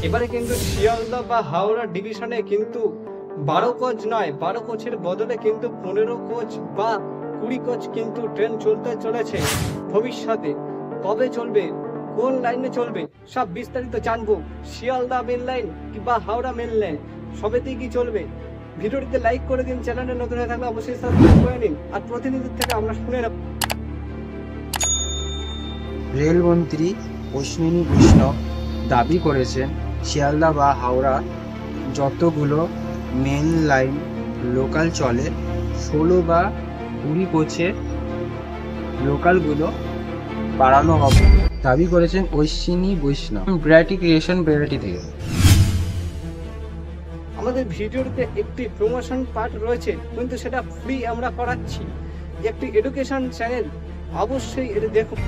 এবারে কিন্তু শিয়ালদা বা হাওড়া ডিভিশনে কিন্তু 12 কোচ নয়, 12 কোচের বদলে কিন্তু 15 কোচ বা 20 কোচ কিন্তু ট্রেন চলতে চলেছে ভবিষ্যতে। কবে চলবে, কোন লাইনে চলবে, সব বিস্তারিত জানবো। শিয়ালদা মেন লাইন বা হাওড়া মেন লাইন সবেতেই কি চলবে? ভিডিওটিতে লাইক করে দিন, চ্যানেলে নতুন হয়ে থাকলে অবশ্যই সাবস্ক্রাইব করে নিন। আর প্রতিনিধির থেকে আমরা শুনে নেব। রেলমন্ত্রী অশ্বিনী বৈষ্ণব দাবি করেছেন শিয়ালদা বা হাওড়া যতগুলো মেন লাইন লোকাল চলে 16 বা 20 কোচের লোকালগুলো বাড়ানো হবে। দাবি করেছেন অশ্বিনী বৈষ্ণব ব্র্যাটি ক্রিয়েশন ব্র্যাটি থেকে। আমাদের ভিডিওতে একটি প্রমোশন পার্ট রয়েছে, কিন্তু সেটা ফ্রি আমরা করাচ্ছি। একটি এডুকেশন চ্যানেল, অবশ্যই এটা দেখুন।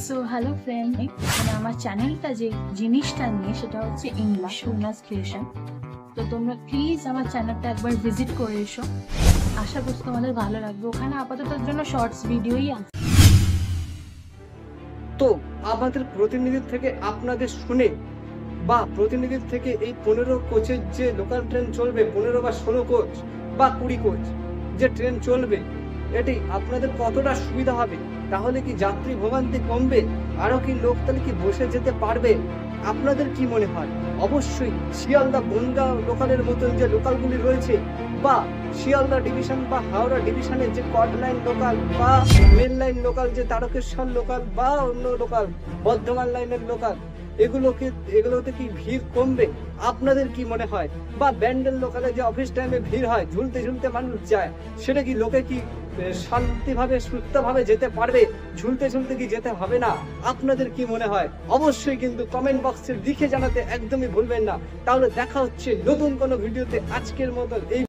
সো হ্যালো ফ্রেন্ড, মানে আমার চ্যানেলটা যে জিনিসটা নিয়ে সেটা হচ্ছে ইংলিশ ক্রিয়েশন। তো তোমরা প্লিজ আমার চ্যানেলটা একবার ভিজিট করে এসো, আশা করছি তোমাদের ভালো লাগবে। ওখানে আপাতত জন্য শর্টস ভিডিওই আছে। তো আমাদের প্রতিনিধির থেকে আপনাদের শুনে বা প্রতিনিধির থেকে এই 15 কোচের যে লোকাল ট্রেন চলবে, 15 বা 16 কোচ বা 20 কোচ যে ট্রেন চলবে, এটি আপনাদের কতটা সুবিধা হবে? তাহলে কি যাত্রী ভোগান্তি কমবে? আরো কি লোক তাহলে কি বসে যেতে পারবে? আপনাদের কি মনে হয়? অবশ্যই শিয়ালদা বনগাঁ লোকালের মতন যে লোকালগুলি রয়েছে, বা শিয়ালদা ডিভিশন বা হাওড়া ডিভিশনের যে কট লাইন লোকাল বা মেন লাইন লোকাল, যে তারকেশ্বর লোকাল বা অন্য লোকাল বর্ধমান লাইনের লোকাল, এগুলোতে কি ভিড় কমবে? আপনাদের কি মনে হয়? বা ব্যান্ডেল লোকালে যে অফিস টাইমে ভিড় হয়, ঝুলতে ঝুলতে মানুষ যায়, সেটা কি লোকে কি শান্তিভাবে সুস্থভাবে যেতে পারবে? ঝুলতে ঝুলতে কি যেতে হবে না? আপনাদের কি মনে হয়? অবশ্যই কিন্তু কমেন্ট বক্সে লিখে জানাতে একদমই ভুলবেন না। তাহলে দেখা হচ্ছে নতুন কোনো ভিডিওতে। আজকের মতন এই